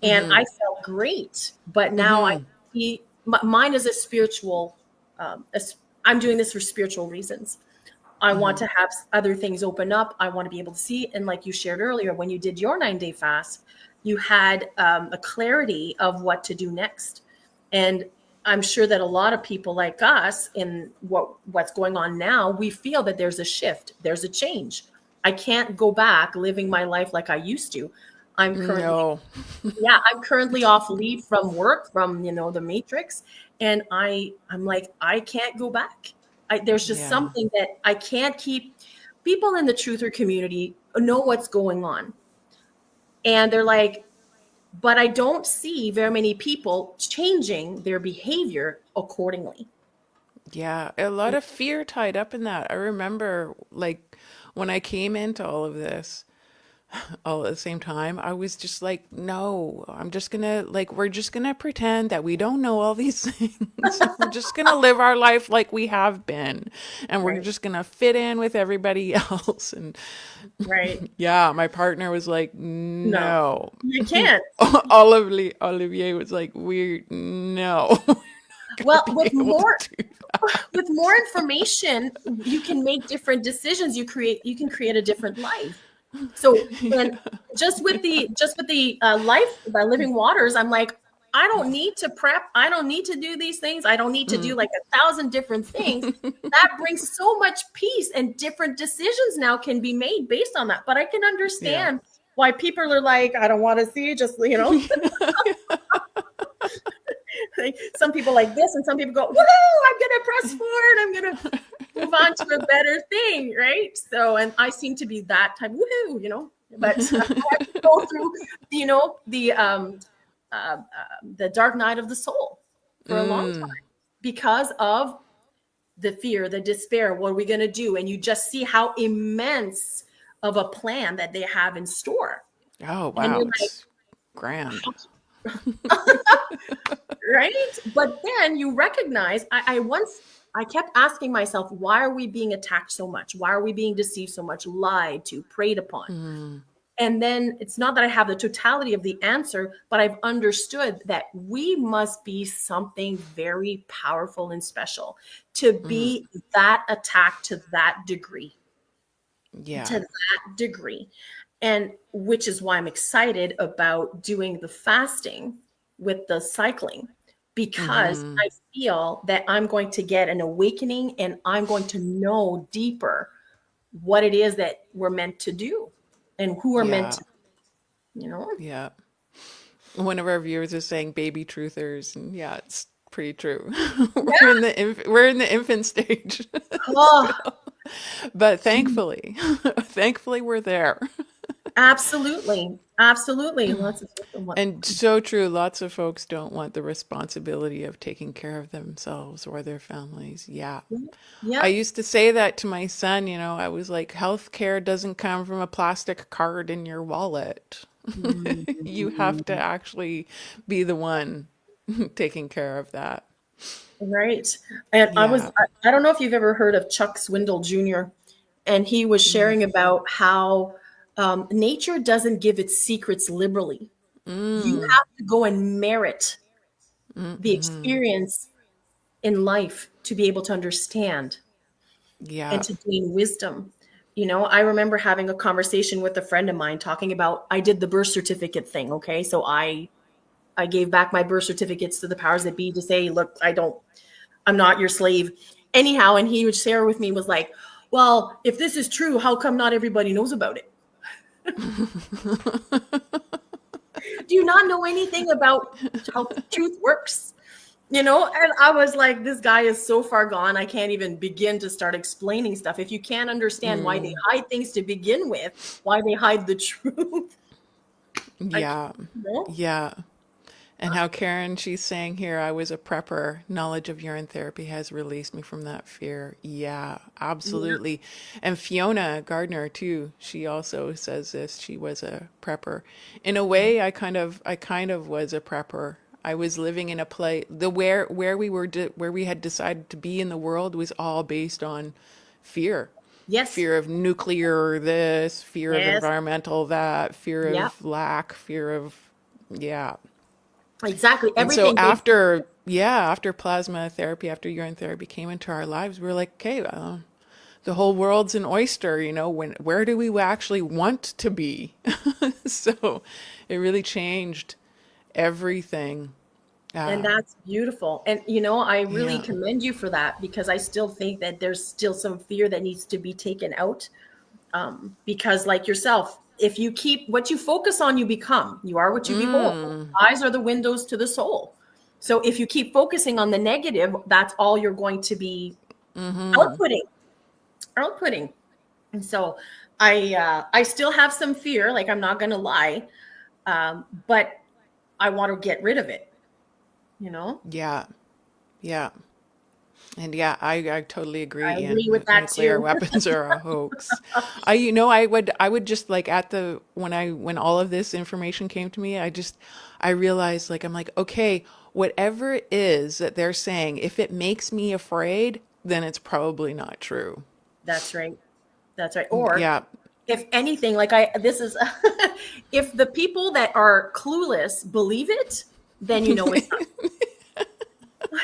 and I felt great. But now I see, mine is a spiritual, um, a s- I'm doing this for spiritual reasons. I want to have other things open up. I want to be able to see. And like you shared earlier, when you did your 9-day fast, you had a clarity of what to do next. And I'm sure that a lot of people like us in what's going on now, we feel that there's a shift, there's a change. I can't go back living my life like I used to. I'm currently, No. yeah, I'm currently off leave from work, from, the matrix. And I'm like, I can't go back. There's just Yeah. something that I can't keep. People in the truther community know what's going on. And they're like, but I don't see very many people changing their behavior accordingly. Yeah. A lot of fear tied up in that. I remember like when I came into all of this, all at the same time, I was just like, no, I'm just gonna, like, we're just gonna pretend that we don't know all these things. We're just gonna live our life like we have been, and we're Right, just gonna fit in with everybody else. And right. yeah, my partner was like, No, no. you can't. Olivier was like, no, we're gonna Well, be able to do with more information, you can make different decisions. You can create a different life. So, and just with the life by living waters, I'm like, I don't need to prep. I don't need to do these things. I don't need to do like 1,000 different things. That brings so much peace, and different decisions now can be made based on that. But I can Yeah. understand why people are like, I don't want to see, just, like, some people like this, and some people go, woohoo, I'm going to press forward. I'm going to move on to a better thing, right? So, and I seem to be that type, but I have to go through, the dark night of the soul for a long time because of the fear, the despair. What are we going to do? And you just see how immense of a plan that they have in store. Oh, And wow. you're It's grand. like, right? But then you recognize, I kept asking myself, why are we being attacked so much? Why are we being deceived so much, lied to, preyed upon? And then it's not that I have the totality of the answer, but I've understood that we must be something very powerful and special to be that attacked to that degree, Yeah. to that degree. And which is why I'm excited about doing the fasting with the cycling, because I feel that I'm going to get an awakening, and I'm going to know deeper what it is that we're meant to do and who are meant Yeah. to, you know? Yeah. One of our viewers is saying baby truthers, and yeah, it's pretty true. Yeah. We're in the infant stage. Oh, But thankfully, thankfully we're there. absolutely. Absolutely. Lots of what. And so true, lots of folks don't want the responsibility of taking care of themselves or their families. Yeah. I Yeah. used to say that to my son, I was like, healthcare doesn't come from a plastic card in your wallet. You have to Mm, actually be the one taking care of that. right. And Yeah. I don't know if you've ever heard of Chuck Swindoll Jr., and he was sharing about how nature doesn't give its secrets liberally. You have to go and merit the experience in life to be able to understand and Yeah. to gain wisdom. I remember having a conversation with a friend of mine talking about, I did the birth certificate thing. Okay. So I gave back my birth certificates to the powers that be to say, look, I'm not your slave. Anyhow, and he would share with me, was like, well, if this is true, how come not everybody knows about it? Do you not know anything about how truth works? And I was like, this guy is so far gone. I can't even begin to start explaining stuff. If you can't understand why they hide things to begin with, why they hide the truth, I can't, Yeah. you know? Yeah. And how Karen, she's saying here, I was a prepper. Knowledge of urine therapy has released me from that fear. Yeah, Yeah. absolutely. And Fiona Gardner too, she also says this. She was a prepper. In a way, I kind of was a prepper. I was living in a place the where we were where we had decided to be in the world was all based on fear. Yes. Fear of nuclear this, fear of Yes. environmental that, fear Yeah. of lack, fear of yeah. Exactly. And so Everything based. after plasma therapy, after urine therapy came into our lives, we were like, okay, the whole world's an oyster, where do we actually want to be? So it really changed everything. And Uh, that's beautiful. And, I really yeah. commend you for that, because I still think that there's still some fear that needs to be taken out. Because, like yourself, if you keep what you focus on, you become. You are what you behold. Mm, Eyes are the windows to the soul. So if you keep focusing on the negative, that's all you're going to be outputting, outputting. And so I still have some fear, like I'm not going to lie, but I want to get rid of it, you know? yeah. Yeah. And yeah, I totally I agree, agree Ian. with that Nuclear too. weapons are a hoax. I would just like when all of this information came to me, I realized, like, I'm like, okay, whatever it is that they're saying, if it makes me afraid, then it's probably not true. That's right. That's right. Or Yeah. if anything, this is, if the people that are clueless believe it, then it's not.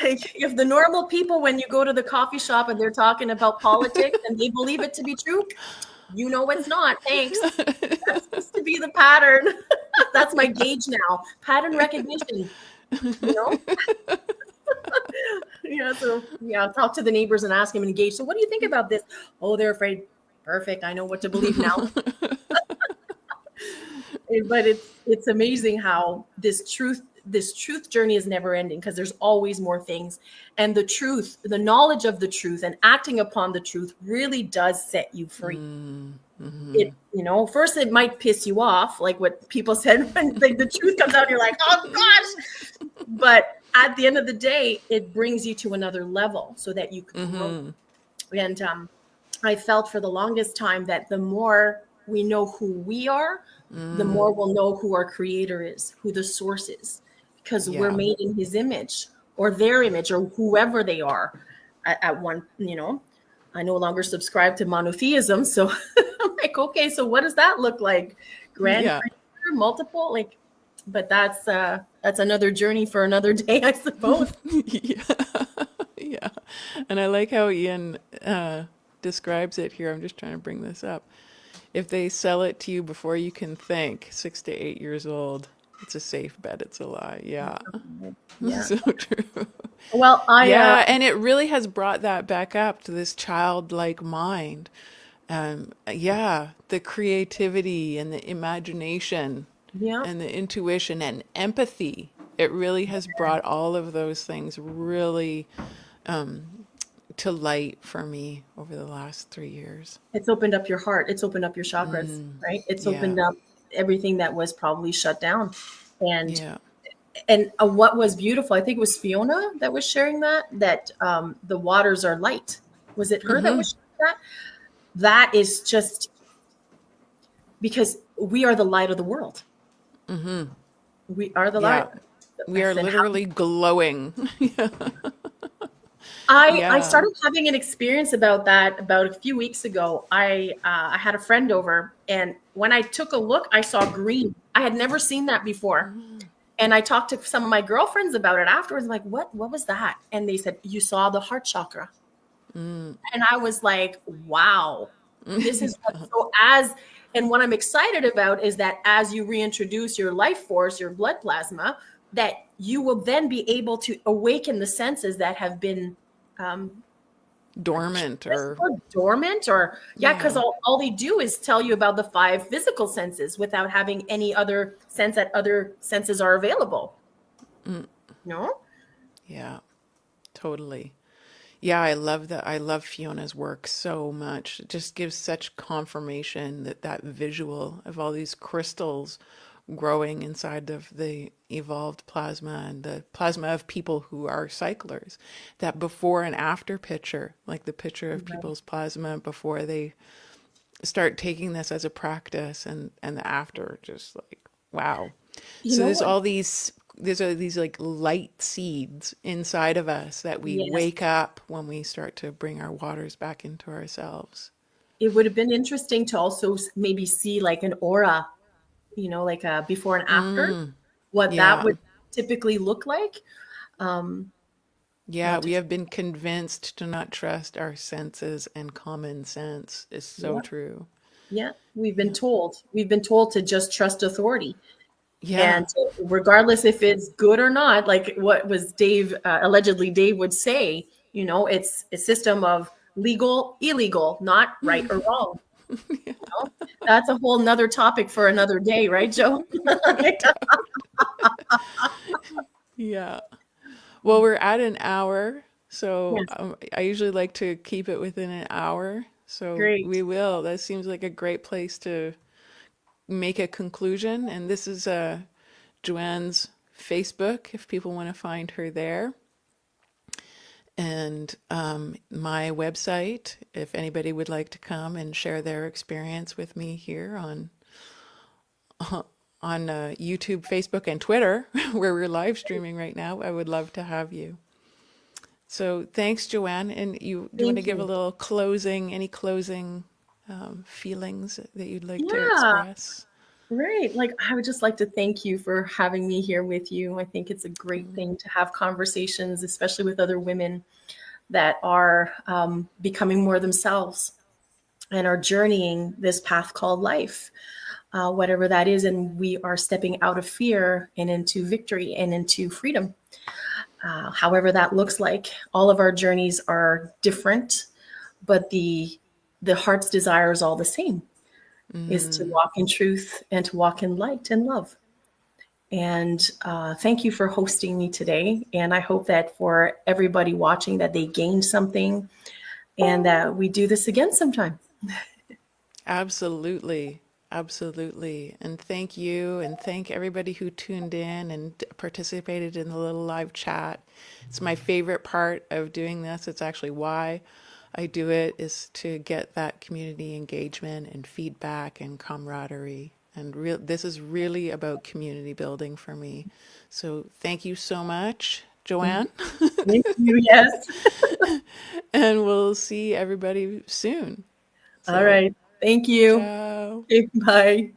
Like, if the normal people, when you go to the coffee shop and they're talking about politics and they believe it to be true, it's not. Thanks. That seems to be the pattern. That's my gauge now. Pattern recognition, you know? Yeah. So, yeah, I'll talk to the neighbors and ask them, engage. So, what do you think about this? Oh, they're afraid. Perfect. I know what to believe now. But it's amazing how this truth journey is never ending, because there's always more things. And the knowledge of the truth and acting upon the truth really does set you free. It, first it might piss you off, like what people said, when like the truth comes out, you're like, oh gosh. But at the end of the day, it brings you to another level so that you can grow. And I felt for the longest time that the more we know who we are, the more we'll know who our creator is, who the source is, because we're Yeah. made in his image or their image or whoever they are at one, I no longer subscribe to monotheism. So I'm like, okay, so what does that look like? Grand Yeah. creator, multiple, like, but that's another journey for another day, I suppose. Yeah. Yeah. And I like how Ian describes it here. I'm just trying to bring this up. If they sell it to you before you can think, 6 to 8 years old, it's a safe bet it's a lie. Yeah. Yeah. So true. Well, I Yeah. And it really has brought that back up to this childlike mind. Yeah. The creativity and the imagination yeah. and the intuition and empathy. It really has brought all of those things really to light for me over the last 3 years. It's opened up your heart. It's opened up your chakras, right? It's Yeah. opened up everything that was probably shut down. And Yeah. what was beautiful, I think it was Fiona that was sharing that the waters are light. Was it her that was sharing that? That is just because we are the light of the world. We are the light. Yeah. We are And how literally glowing. I Yeah. started having an experience about that about a few weeks ago. I had a friend over, and when I took a look, I saw green. I had never seen that before. And I talked to some of my girlfriends about it afterwards. I'm like, what was that? And they said, you saw the heart chakra. And I was like, wow, this is and what I'm excited about is that as you reintroduce your life force, your blood plasma, that you will then be able to awaken the senses that have been um, Dormant or, dormant, or yeah, because yeah. all they do is tell you about the five physical senses without having any other sense that other senses are available. No? Yeah. Totally. Yeah, I love that. I love Fiona's work so much. It just gives such confirmation that that visual of all these crystals growing inside of the evolved plasma and the plasma of people who are cyclers, that before and after picture, like the picture of Right. people's plasma before they start taking this as a practice, and the after, just like, wow. You So know what? there's all these like light seeds inside of us that we Yes. wake up when we start to bring our waters back into ourselves. It would have been interesting to also maybe see like an aura, like a before and after, what that Yeah. would typically look like. Um, Yeah, not to. we have been convinced to not trust our senses, and common sense is so Yeah, true. yeah. Yeah. We've been told to just trust authority, Yeah. and regardless if it's good or not, like what was Dave allegedly Dave would say, it's a system of legal, illegal, not right or wrong. That's a whole nother topic for another day, right, Joe? No doubt. Yeah. Well, we're at an hour, so Yes, I usually like to keep it within an hour. So great. we will. That seems like a great place to make a conclusion. And this is Joanne's Facebook, if people want to find her there. And my website, if anybody would like to come and share their experience with me here on YouTube, Facebook, and Twitter, where we're live streaming right now, I would love to have you. So thanks, Joanne. And do you want to Thank give a you. little any closing feelings that you'd like to Yeah, express? right. Like, I would just like to thank you for having me here with you. I think it's a great thing to have conversations, especially with other women that are becoming more themselves and are journeying this path called life, whatever that is. And we are stepping out of fear and into victory and into freedom. However that looks like, all of our journeys are different, but the heart's desire is all the same, is to Mm, walk in truth and to walk in light and love. And thank you for hosting me today. And I hope that for everybody watching, that they gained something and that we do this again sometime. absolutely. Absolutely. And thank you, and thank everybody who tuned in and participated in the little live chat. It's my favorite part of doing this. It's actually why I do it, is to get that community engagement and feedback and camaraderie. And this is really about community building for me. So thank you so much, Joanne. Thank you. Yes. And we'll see everybody soon. All So, right. Thank you. ciao. Okay, bye.